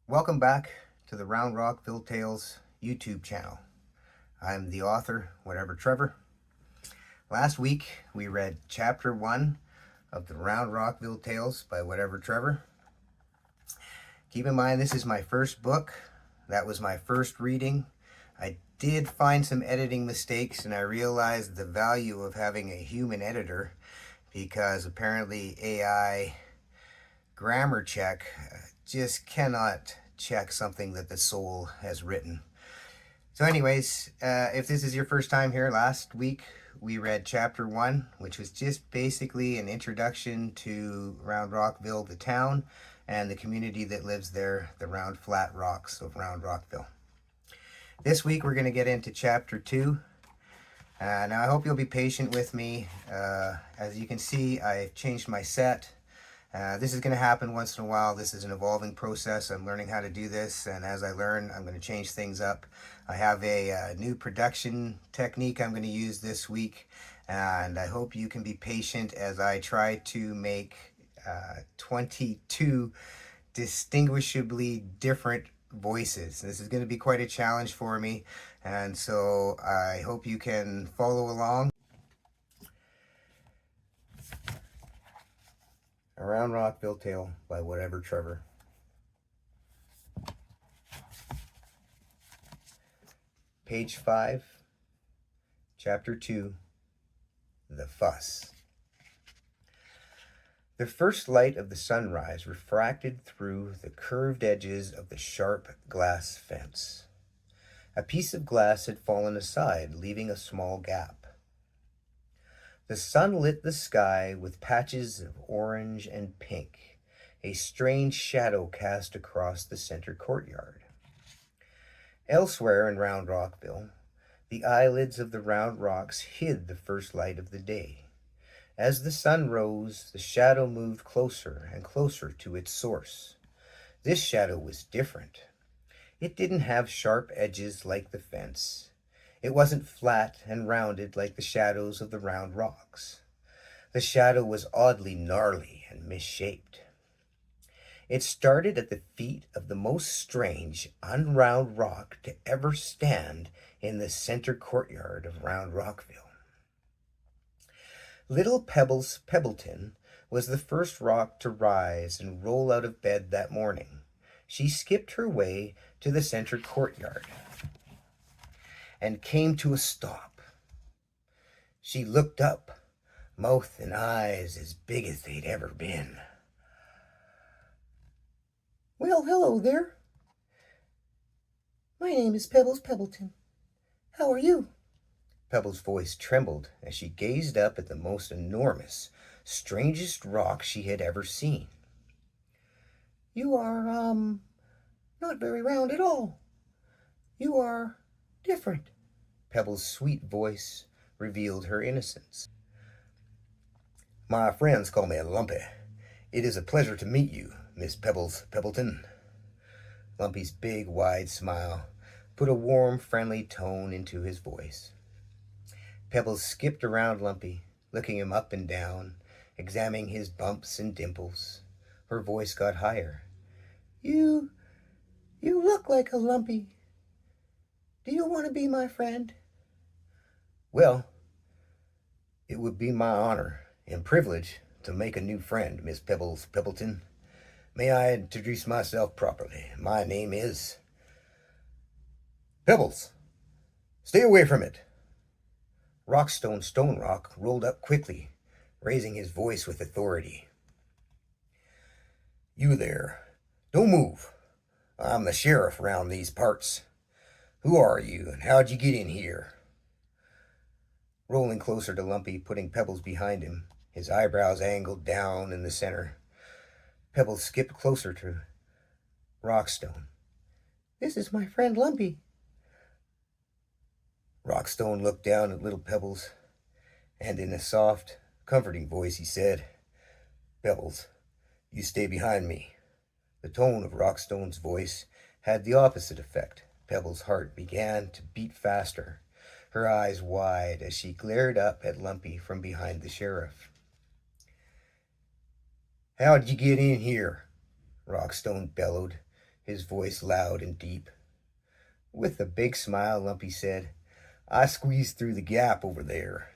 Welcome back to the Roundrockville Tales YouTube channel. I'm the author, Trevor. Last week we read chapter 1 of the Roundrockville Tales by Trevor. Keep in mind this is my first book. That was my first reading. I did find some editing mistakes and I realized the value of having a human editor because apparently AI grammar check just cannot check something that the soul has written. So anyways, if this is your first time here, last week we read chapter 1, which was just basically an introduction to Roundrockville, the town, and the community that lives there, the round flat rocks of Roundrockville. This week we're going to get into chapter 2. Now I hope you'll be patient with me. As you can see, I've changed my set. This is going to happen once in a while. This is an evolving process. I'm learning how to do this, and as I learn, I'm going to change things up. I have a new production technique I'm going to use this week, and I hope you can be patient as I try to make 22 distinguishably different voices. This is going to be quite a challenge for me, and so I hope you can follow along. A Roundrockville Tale by Trevor. Page 5, Chapter 2, The Fuss. The first light of the sunrise refracted through the curved edges of the sharp glass fence. A piece of glass had fallen aside, leaving a small gap. The sun lit the sky with patches of orange and pink, a strange shadow cast across the center courtyard. Elsewhere in Roundrockville, the eyelids of the round rocks hid the first light of the day. As the sun rose, the shadow moved closer and closer to its source. This shadow was different. It didn't have sharp edges like the fence. It wasn't flat and rounded like the shadows of the round rocks. The shadow was oddly gnarly and misshaped. It started at the feet of the most strange, unround rock to ever stand in the center courtyard of Roundrockville. Little Pebbles Pebbleton was the first rock to rise and roll out of bed that morning. She skipped her way to the center courtyard and came to a stop. She looked up, mouth and eyes as big as they'd ever been. Well, hello there. My name is Pebbles Pebbleton. How are you? Pebbles' voice trembled as she gazed up at the most enormous, strangest rock she had ever seen. You are, not very round at all. You are different. Pebbles' sweet voice revealed her innocence. My friends call me Lumpy. It is a pleasure to meet you, Miss Pebbles Pebbleton. Lumpy's big, wide smile put a warm, friendly tone into his voice. Pebbles skipped around Lumpy, looking him up and down, examining his bumps and dimples. Her voice got higher. You look like a Lumpy. Do you want to be my friend? Well, it would be my honor and privilege to make a new friend, Miss Pebbles Pebbleton. May I introduce myself properly? My name is Pebbles. Stay away from it. Rockstone Stonerock rolled up quickly, raising his voice with authority. You there, don't move. I'm the sheriff around these parts. Who are you and how'd you get in here? Rolling closer to Lumpy, putting Pebbles behind him, his eyebrows angled down in the center, Pebbles skipped closer to Rockstone. This is my friend Lumpy. Rockstone looked down at little Pebbles, and in a soft, comforting voice he said, Pebbles, you stay behind me. The tone of Rockstone's voice had the opposite effect. Pebbles' heart began to beat faster, her eyes wide as she glared up at Lumpy from behind the sheriff. How'd you get in here? Rockstone bellowed, his voice loud and deep. With a big smile, Lumpy said, "I squeezed through the gap over there."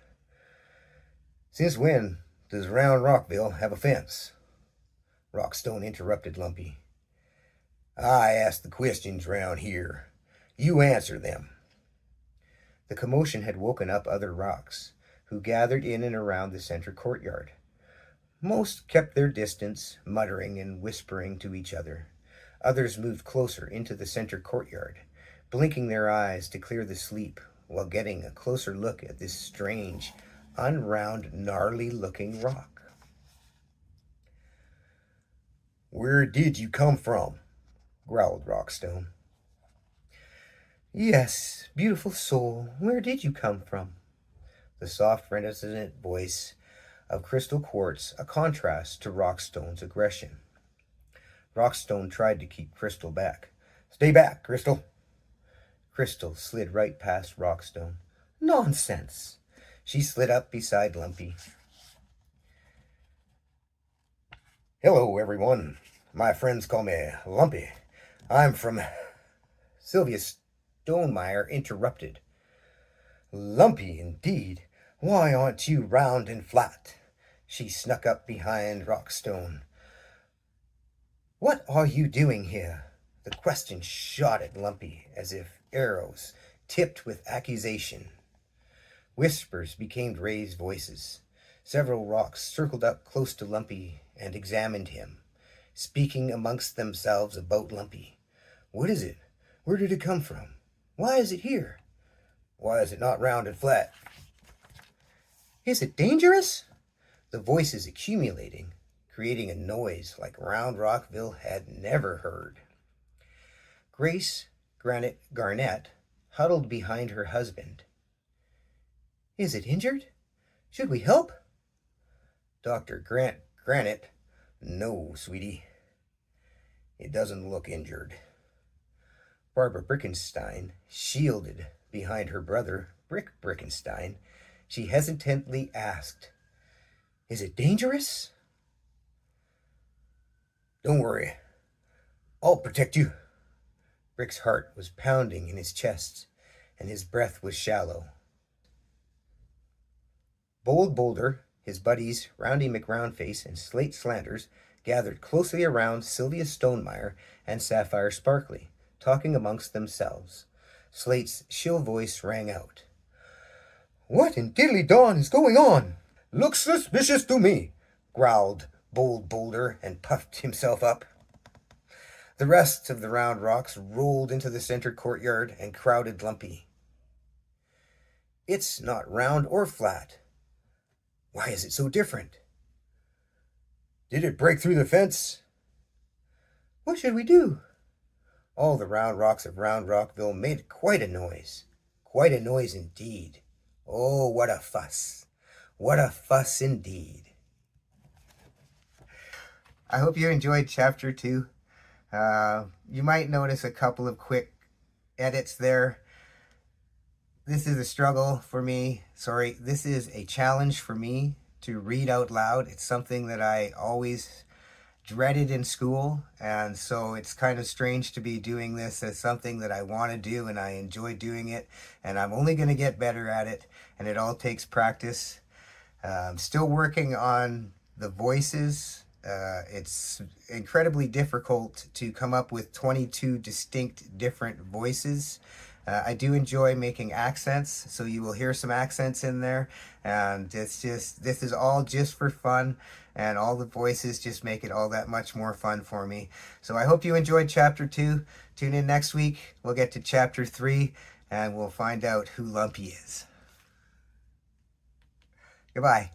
"Since when does Roundrockville have a fence?" Rockstone interrupted Lumpy. "I ask the questions round here. You answer them." The commotion had woken up other rocks, who gathered in and around the center courtyard. Most kept their distance, muttering and whispering to each other. Others moved closer into the center courtyard, blinking their eyes to clear the sleep while getting a closer look at this strange, unround, gnarly-looking rock. "Where did you come from?" growled Rockstone. "Yes, beautiful soul, where did you come from?" The soft, resonant voice of Crystal Quartz, a contrast to Rockstone's aggression. Rockstone tried to keep Crystal back. "Stay back, Crystal." Crystal slid right past Rockstone. "Nonsense." She slid up beside Lumpy. "Hello, everyone. My friends call me Lumpy. I'm from..." Sylvia Stonemeyer interrupted. "Lumpy, indeed. Why aren't you round and flat?" She snuck up behind Rockstone. "What are you doing here?" The question shot at Lumpy as if arrows, tipped with accusation. Whispers became raised voices. Several rocks circled up close to Lumpy and examined him, speaking amongst themselves about Lumpy. "What is it? Where did it come from? Why is it here? Why is it not round and flat? Is it dangerous?" The voices accumulating, creating a noise like Roundrockville had never heard. Grace Garnett huddled behind her husband. "Is it injured? Should we help?" Dr. Granite, "No, sweetie. It doesn't look injured." Barbara Brickenstein, shielded behind her brother, Brick Brickenstein, she hesitantly asked, "Is it dangerous?" "Don't worry. I'll protect you." Brick's heart was pounding in his chest, and his breath was shallow. Bold Boulder, his buddies Roundy McRoundface and Slate Slanders gathered closely around Sylvia Stonemeyer and Sapphire Sparkly, talking amongst themselves. Slate's shrill voice rang out. "What in diddly dawn is going on?" "Looks suspicious to me," growled Bold Boulder and puffed himself up. The rest of the round rocks rolled into the center courtyard and crowded Lumpy. "It's not round or flat. Why is it so different? Did it break through the fence?" "What should we do?" All the round rocks of Roundrockville made quite a noise. Quite a noise indeed. Oh, what a fuss. What a fuss indeed. I hope you enjoyed Chapter 2. You might notice a couple of quick edits there. This is a struggle for me. Sorry, this is a challenge for me to read out loud. It's something that I always dreaded in school, and so it's kind of strange to be doing this as something that I want to do, and I enjoy doing it, and I'm only going to get better at it, and it all takes practice. I'm still working on the voices. It's incredibly difficult to come up with 22 distinct different voices. I do enjoy making accents, so you will hear some accents in there, and this is all just for fun, and all the voices just make it all that much more fun for me. So I hope you enjoyed Chapter 2. Tune in next week. We'll get to Chapter 3, and we'll find out who Lumpy is. Goodbye.